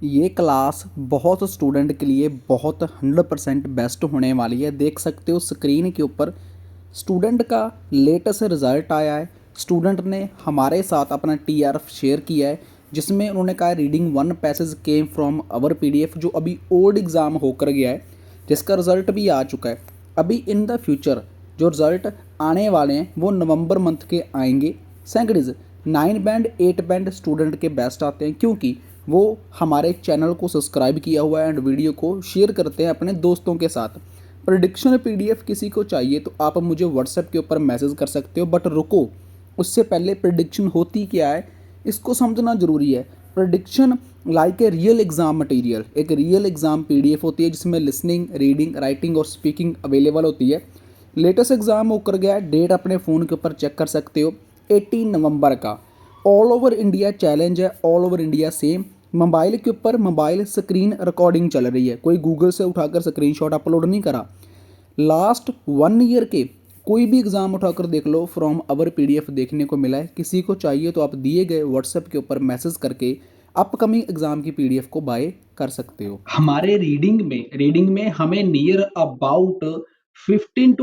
ये क्लास बहुत स्टूडेंट के लिए बहुत 100% बेस्ट होने वाली है। देख सकते हो स्क्रीन के ऊपर स्टूडेंट का लेटेस्ट रिज़ल्ट आया है। स्टूडेंट ने हमारे साथ अपना टीआरएफ शेयर किया है, जिसमें उन्होंने कहा reading one passage came from our PDF, जो अभी ओल्ड एग्ज़ाम होकर गया है, जिसका रिज़ल्ट भी आ चुका है। अभी इन द फ्यूचर जो रिज़ल्ट आने वाले हैं वो नवंबर मंथ के आएंगे। Second is 9 band 8 band student के बेस्ट आते हैं, क्योंकि वो हमारे चैनल को सब्सक्राइब किया हुआ है एंड वीडियो को शेयर करते हैं अपने दोस्तों के साथ। प्रेडिक्शन पीडीएफ किसी को चाहिए तो आप मुझे व्हाट्सएप के ऊपर मैसेज कर सकते हो, बट रुको, उससे पहले प्रेडिक्शन होती क्या है इसको समझना ज़रूरी है। Prediction like a real exam material, एक रियल एग्ज़ाम पीडीएफ होती है जिसमें लिसनिंग, रीडिंग, राइटिंग और स्पीकिंग अवेलेबल होती है। लेटेस्ट एग्ज़ाम होकर गया है, डेट अपने फ़ोन के ऊपर चेक कर सकते हो, 18 नवंबर का। ऑल ओवर इंडिया चैलेंज है, all over India same. Mobile के ऊपर मोबाइल स्क्रीन रिकॉर्डिंग चल रही है, कोई गूगल से उठाकर स्क्रीनशॉट अपलोड नहीं करा। लास्ट 1 ईयर के कोई भी एग्ज़ाम उठाकर देख लो, फ्रॉम अवर पीडीएफ देखने को मिला है। किसी को चाहिए तो आप दिए गए व्हाट्सएप के ऊपर मैसेज करके अपकमिंग एग्ज़ाम की पीडीएफ को बाय कर सकते हो। हमारे रीडिंग में हमें नियर अबाउट 15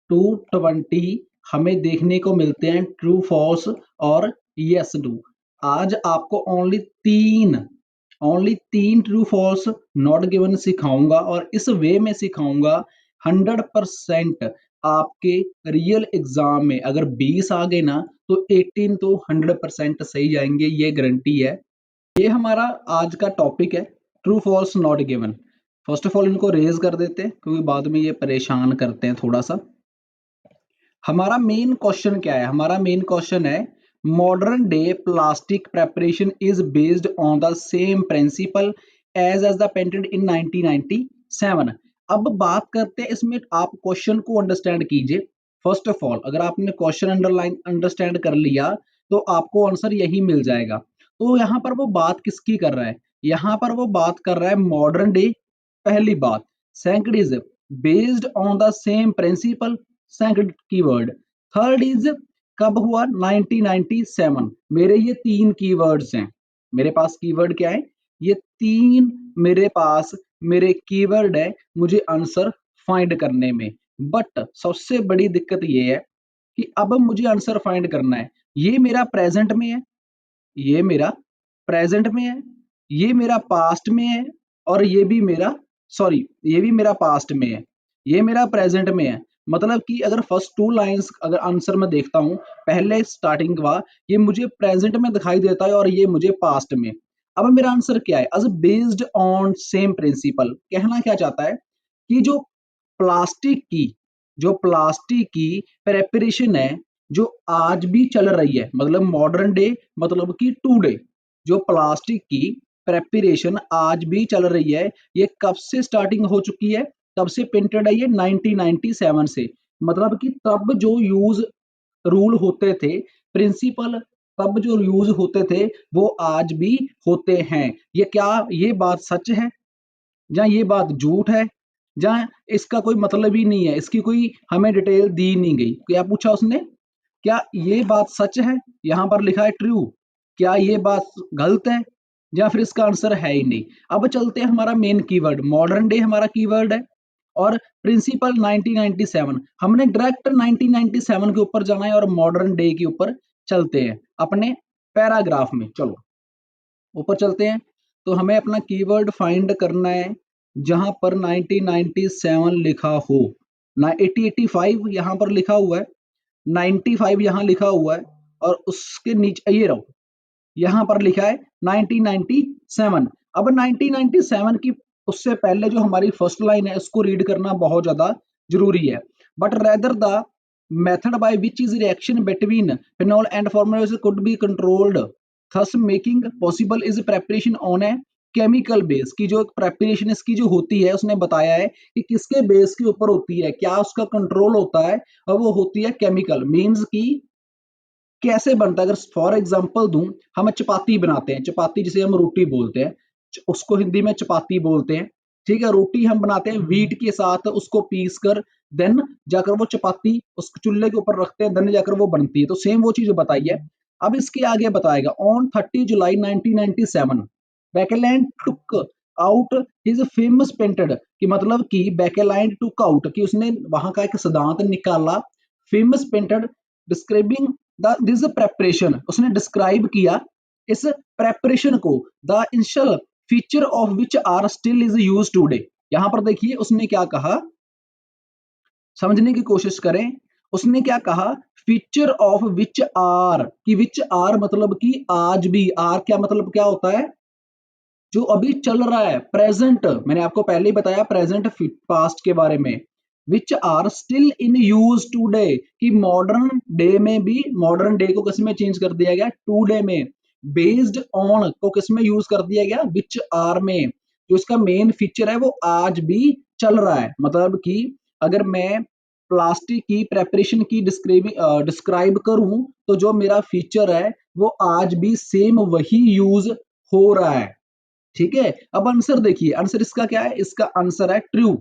टू 20 हमें देखने को मिलते हैं ट्रू फॉल्स और यस डू। आज आपको ओनली तीन ट्रू फॉल्स नॉट गिवन सिखाऊंगा, और इस वे में सिखाऊंगा 100% आपके रियल एग्जाम में अगर 20 आ गए ना तो 18 तो 100% सही जाएंगे, ये गारंटी है। ये हमारा आज का टॉपिक है, true false not given. First of all इनको रेज कर देते हैं क्योंकि बाद में ये परेशान करते हैं थोड़ा सा। हमारा मेन क्वेश्चन क्या है? हमारा मेन क्वेश्चन है modern day plastic preparation is based on the same principle as the patent in 1997। अब बात करते हैं इसमें, आप क्वेश्चन को अंडरस्टैंड कीजिए। फर्स्ट ऑफ ऑल अगर आपने क्वेश्चन अंडरलाइन अंडरस्टैंड कर लिया तो आपको आंसर यही मिल जाएगा। तो यहाँ पर वो बात किसकी कर रहा है? यहाँ पर वो बात कर रहा है मॉडर्न डे, पहली बात। Second is based on the same principle, second keyword. Third is कब हुआ? 1997। मेरे ये तीन कीवर्ड्स हैं, मेरे पास कीवर्ड क्या है? ये तीन मेरे पास मेरे कीवर्ड है मुझे आंसर फाइंड करने में। बट सबसे बड़ी दिक्कत ये है कि अब मुझे आंसर फाइंड करना है। ये मेरा प्रेजेंट में है, ये मेरा प्रेजेंट में है, ये मेरा पास्ट में है, और ये भी मेरा ये भी मेरा पास्ट में है, ये मेरा प्रेजेंट में है। मतलब कि अगर फर्स्ट टू लाइंस अगर आंसर में देखता हूं, पहले स्टार्टिंग का ये मुझे प्रेजेंट में दिखाई देता है और ये मुझे पास्ट में। अब मेरा आंसर क्या है? As based on same principle कहना क्या चाहता है कि प्लास्टिक की जो प्लास्टिक की प्रेपरेशन है, जो आज भी चल रही है, मतलब मॉडर्न डे मतलब कि टुडे, जो प्लास्टिक की प्रेपरेशन आज भी चल रही है, ये कब से स्टार्टिंग हो चुकी है, कब से प्रिंटेड है? ये 1997 से। मतलब कि तब जो यूज रूल होते थे, प्रिंसिपल तब जो यूज होते थे वो आज भी होते हैं। ये क्या ये बात सच है या ये बात झूठ है, जहाँ इसका कोई मतलब ही नहीं है, इसकी कोई हमें डिटेल दी नहीं गई। क्या पूछा उसने? क्या ये बात सच है? यहाँ पर लिखा है ट्रू। क्या ये बात गलत है या फिर इसका आंसर है ही नहीं? अब चलते हैं, हमारा मेन कीवर्ड मॉडर्न डे हमारा कीवर्ड है, और प्रिंसिपल 1997। हमने डायरेक्ट 1997 के ऊपर जाना है और मॉडर्न डे के ऊपर चलते हैं अपने पैराग्राफ में। चलो ऊपर चलते हैं। तो हमें अपना कीवर्ड फाइंड करना है जहां पर 1997 लिखा हो ना, 8085 यहाँ पर लिखा हुआ है, 95 यहाँ लिखा हुआ है, और उसके नीचे ये रहो, यहाँ पर लिखा है 1997। अब 1997 की उससे पहले जो हमारी फर्स्ट लाइन है उसको रीड करना बहुत ज्यादा जरूरी है। But rather the method by which is reaction between phenol and formulas could be controlled, thus making possible is preparation on a chemical base. की जो प्रेपरेशन इसकी जो होती है, उसने बताया है कि किसके बेस के ऊपर होती है, क्या उसका कंट्रोल होता है, और वो होती है केमिकल। मीन्स की कैसे बनता है? अगर फॉर एग्जांपल दूं, हम चपाती बनाते हैं, चपाती जिसे हम रोटी बोलते हैं, उसको हिंदी में चपाती बोलते हैं, ठीक है। रोटी हम बनाते हैं व्हीट के साथ, उसको पीस कर देन जाकर वो चपाती उस चूल्हे के ऊपर रखते हैं, देन जाकर वो बनती है। तो सेम वो चीज बताई है। अब इसके आगे बताएगा on 30 July 1997 Baekeland took out his famous patent, कि मतलब कि बैकेलैंड टुक आउट, कि उसने वहां का एक सिद्धांत निकाला famous painted describing the this preparation, उसने डिस्क्राइब किया इस प्रेपरेशन को, the initial feature of which are still is use today. यहां पर देखिए उसने क्या कहा, समझने की कोशिश करें। उसने क्या कहा, फीचर ऑफ विच आर, कि विच आर मतलब कि आज भी, आर क्या मतलब क्या होता है, जो अभी चल रहा है, प्रेजेंट, मैंने आपको पहले ही बताया प्रेजेंट पास्ट के बारे में। Which are still in use today, कि मॉडर्न डे में भी, मॉडर्न डे को किस में चेंज कर दिया गया, टूडे में। बेस्ड ऑन को किस में यूज कर दिया गया, विच आर में। जो इसका मेन फीचर है वो आज भी चल रहा है, मतलब कि अगर मैं प्लास्टिक की प्रेपरेशन की डिस्क्राइब करूं तो जो मेरा फीचर है वो आज भी सेम वही यूज हो रहा है। ठीक है, अब आंसर देखिए, आंसर इसका क्या है, इसका आंसर है ट्रू।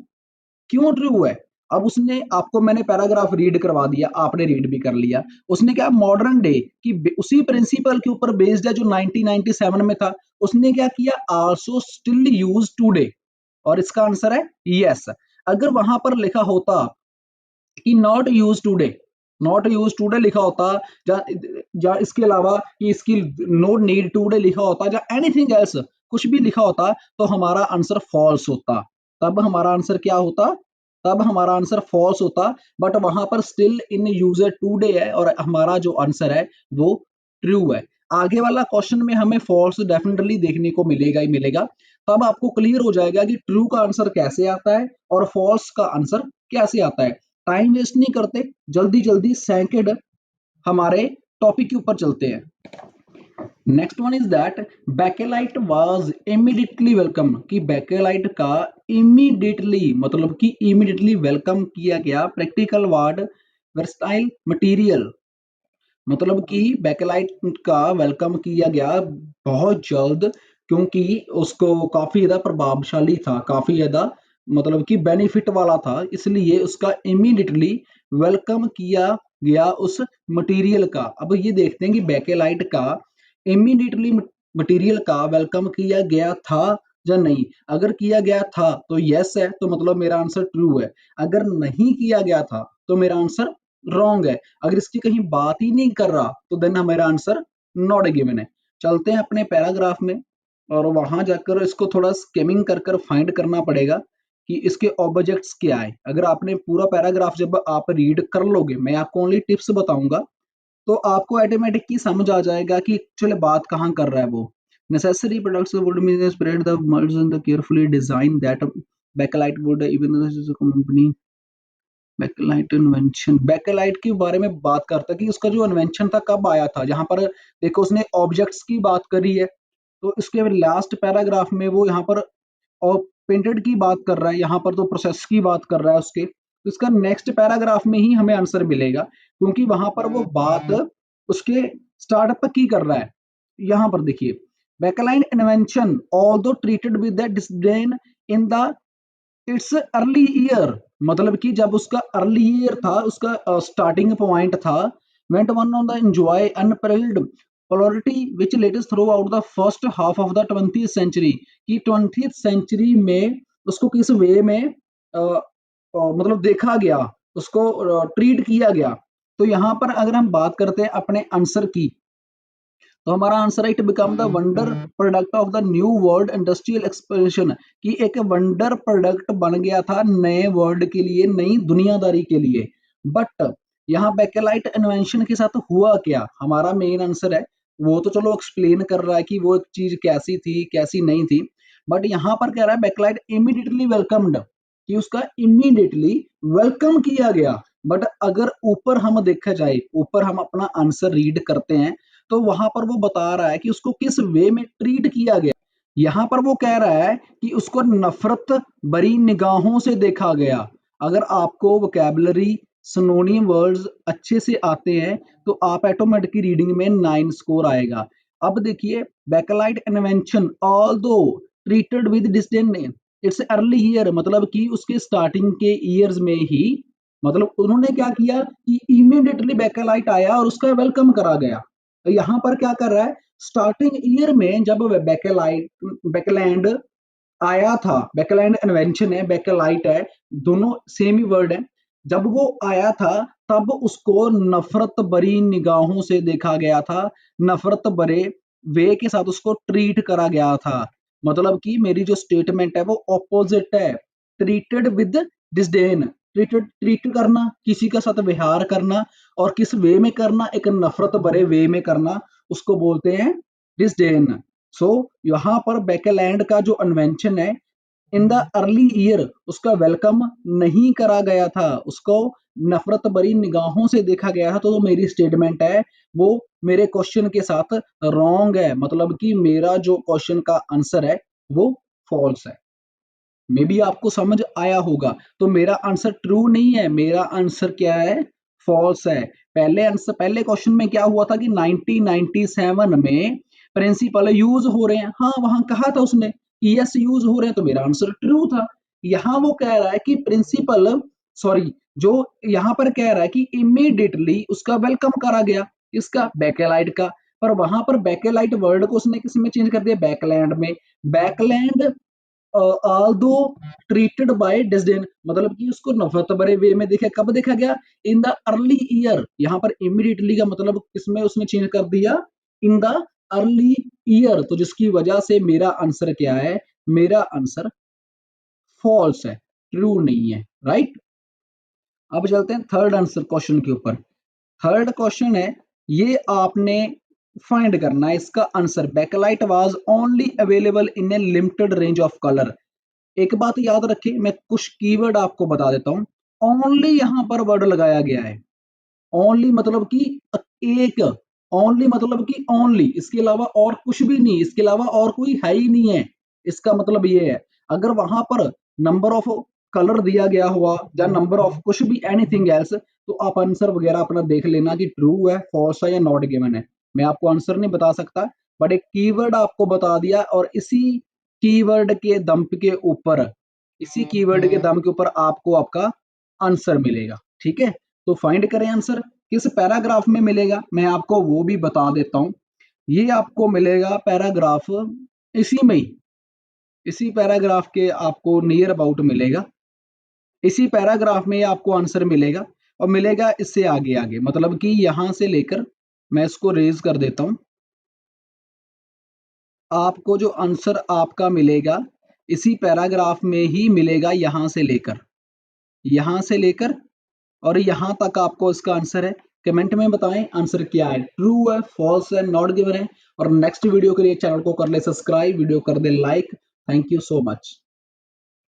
क्यों ट्रू है, अब उसने आपको, मैंने पैराग्राफ रीड करवा दिया, आपने रीड भी कर लिया। उसने क्या, मॉडर्न डे की उसी प्रिंसिपल के ऊपर बेस्ड है जो 1997 में था, उसने क्या किया, आल्सो स्टिल यूज टुडे, और इसका आंसर है यस। अगर वहां पर लिखा होता कि not use today, not use today लिखा होता, या इसके अलावा कि इसकी नो नीड टुडे लिखा होता, या एनीथिंग एल्स कुछ भी लिखा होता, तो हमारा आंसर फॉल्स होता। तब हमारा आंसर क्या होता, तब हमारा आंसर फॉल्स होता। बट वहां पर स्टिल इन यूजर टुडे है और हमारा जो आंसर है वो ट्रू है। आगे वाला क्वेश्चन में हमें फॉल्स डेफिनेटली देखने को मिलेगा ही मिलेगा। तब आपको क्लियर हो जाएगा कि ट्रू का आंसर कैसे आता है और फॉल्स का आंसर कैसे आता है। टाइम वेस्ट नहीं करते, जल्दी जल्दी सेकंड हमारे टॉपिक के ऊपर चलते हैं। Next one is that Bakelite was immediately welcome, कि बैकेलाइट का इमीडिएटली मतलब कि इमीडिएटली वेलकम किया गया, प्रैक्टिकल वर्ड वर्सटाइल मटेरियल, मतलब कि बैकेलाइट का वेलकम किया गया बहुत जल्द, क्योंकि उसको काफी ज्यादा प्रभावशाली था, काफी ज्यादा मतलब कि बेनिफिट वाला था, इसलिए उसका इमीडिएटली वेलकम किया गया उस मटेरियल का। अब ये देखते हैं कि बैकेलाइट का इमीडिएटली मटेरियल का वेलकम किया गया था या नहीं। अगर किया गया था तो यस है, तो मतलब मेरा आंसर ट्रू है। अगर नहीं किया गया था तो मेरा आंसर रॉन्ग है। अगर इसकी कहीं बात ही नहीं कर रहा तो देन मेरा आंसर नॉट गिवन है। चलते हैं अपने पैराग्राफ में और वहां जाकर इसको थोड़ा स्केमिंग कर कर फाइंड करना पड़ेगा कि इसके ऑब्जेक्ट्स क्या है। अगर आपने पूरा पैराग्राफ जब आप रीड कर लोगे, मैं आपको ओनली टिप्स बताऊंगा, तो आपको ऑटोमेटिक की समझ आ जाएगा कि एक्चुअली बात कहाँ कर रहा है वो। Necessary products would mean spread the moulds in the carefully design that Bakelite would even company. Bakelite invention, Bakelite के बारे में बात करता है कि उसका जो इन्वेंशन था कब आया था। जहां पर देखो उसने ऑब्जेक्ट्स की बात करी है, तो इसके लास्ट पैराग्राफ में वो यहाँ पर और पेंटेड की बात कर रहा है, यहाँ पर तो प्रोसेस की बात कर रहा है उसके, तो इसका नेक्स्ट पैराग्राफ में ही हमें आंसर मिलेगा, क्योंकि वहां पर वो बात उसके स्टार्टअप की कर रहा है। यहाँ पर देखिए, Bakelite invention although treated with the disdain in the its early year, मतलब कि जब उसका अर्ली ईयर था, उसका स्टार्टिंग पॉइंट था, went on on the enjoy unparalleled popularity which lasted throughout the first half of the 20th century, कि 20th century में उसको किस वे में मतलब देखा गया, उसको ट्रीट किया गया। तो यहाँ पर अगर हम बात करते हैं अपने आंसर की, तो हमारा आंसर है it become the wonder product of the new world industrial expansion, कि एक वंडर प्रोडक्ट बन गया था नए वर्ल्ड के लिए, नई दुनियादारी के लिए। बट यहाँ बैकेलाइट इन्वेंशन के साथ हुआ क्या, हमारा मेन आंसर है वो तो चलो एक्सप्लेन कर रहा है कि वो एक चीज कैसी थी कैसी नहीं थी। बट यहाँ पर कह रहा है बैकेलाइट इमीडिएटली वेलकम्ड, कि उसका इमीडिएटली वेलकम किया गया। बट अगर ऊपर हम देखा जाए, ऊपर हम अपना आंसर रीड करते हैं, तो वहां पर वो बता रहा है कि उसको किस वे में ट्रीट किया गया। यहां पर वो कह रहा है कि उसको नफरत भरी निगाहों से देखा गया। अगर आपको वोकैबुलरी सिनोनिम वर्ड्स अच्छे से आते हैं तो आप ऑटोमेटिक रीडिंग में 9 स्कोर आएगा। अब देखिए, Bakelite invention although treated with disdain its early year, मतलब कि उसके स्टार्टिंग के ईयर्स में ही, मतलब उन्होंने क्या किया कि इमीडिएटली बैकलाइट आया और उसका वेलकम करा गया। यहाँ पर क्या कर रहा है, स्टार्टिंग ईयर में जब बैकलैंड आया था, बैकलैंड इन्वेंशन है, बैकलाइट है, दोनों सेम ही वर्ड है। जब वो आया था तब उसको नफरत भरी निगाहों से देखा गया था, नफरत भरे वे के साथ उसको ट्रीट करा गया था। मतलब कि मेरी जो स्टेटमेंट है वो ऑपोजिट है, ट्रीटेड विद डिसडेन। ट्रीट करना, किसी के साथ व्यवहार करना, और किस वे में करना, एक नफरत भरे वे में करना, उसको बोलते हैं डिसडेन। सो यहाँ पर बैकलैंड का जो इन्वेंशन है, इन द अर्ली ईयर उसका वेलकम नहीं करा गया था, उसको नफरत भरी निगाहों से देखा गया है। तो मेरी स्टेटमेंट है वो मेरे क्वेश्चन के साथ रॉन्ग है, मतलब कि मेरा जो क्वेश्चन का आंसर है वो फॉल्स है। मे बी आपको समझ आया होगा। तो मेरा आंसर ट्रू नहीं है, मेरा आंसर क्या है, फॉल्स है। पहले क्वेश्चन में क्या हुआ था कि 1997 में प्रिंसिपल यूज हो रहे हैं, हाँ वहां कहा था उसने कि यस यूज हो रहे हैं, तो मेरा आंसर ट्रू था। यहाँ वो कह रहा है कि प्रिंसिपल, सॉरी, जो यहाँ पर कह रहा है कि इमीडिएटली उसका वेलकम करा गया, इसका बैकेलाइट का, पर वहां पर बैकेलाइट वर्ड को उसने किस में चेंज कर दिया, बैकलैंड में। बैकलैंड ऑल्दो ट्रीटेड बाय डिसडेन, मतलब कि उसको नफरत भरे वे में देखा, कब देखा गया, इन द अर्ली ईयर। यहाँ पर इमीडिएटली का मतलब किसमें उसने चेंज कर दिया, इन द अर्ली ईयर। तो जिसकी वजह से मेरा आंसर क्या है, मेरा आंसर फॉल्स है, ट्रू नहीं है, राइट। अब चलते हैं थर्ड आंसर क्वेश्चन के ऊपर। थर्ड क्वेश्चन है, ये आपने फाइंड करना है इसका answer. Bakelite was only available in a limited range of colour. एक बात याद रखिए, मैं कुछ कीवर्ड आपको बता देता हूं। ओनली यहां पर वर्ड लगाया गया है, ओनली मतलब कि एक, ओनली मतलब कि ओनली, इसके अलावा और कुछ भी नहीं, इसके अलावा और कोई है ही नहीं है। इसका मतलब ये है, अगर वहां पर नंबर ऑफ कलर दिया गया हुआ या नंबर ऑफ कुछ भी एनीथिंग एल्स, तो आप आंसर वगैरह अपना देख लेना कि ट्रू है, फॉल्स है या नॉट गिवन है। मैं आपको आंसर नहीं बता सकता, बट एक कीवर्ड आपको बता दिया, और इसी कीवर्ड के दम के ऊपर, इसी कीवर्ड के दम के ऊपर आपको आपका आंसर मिलेगा। ठीक है, तो फाइंड करें आंसर किस पैराग्राफ में मिलेगा, मैं आपको वो भी बता देता हूं। ये आपको मिलेगा पैराग्राफ इसी में ही, इसी पैराग्राफ के आपको नियर अबाउट मिलेगा, इसी पैराग्राफ में आपको आंसर मिलेगा, और मिलेगा इससे आगे आगे, मतलब कि यहां से लेकर, मैं इसको रेज कर देता हूं, आपको जो आंसर आपका मिलेगा इसी पैराग्राफ में ही मिलेगा, यहां से लेकर और यहां तक आपको इसका आंसर है। कमेंट में बताएं आंसर क्या है, ट्रू है, फॉल्स है, नॉट गिवन है। और नेक्स्ट वीडियो के लिए चैनल को कर ले सब्सक्राइब, वीडियो कर they like. Thank you so much.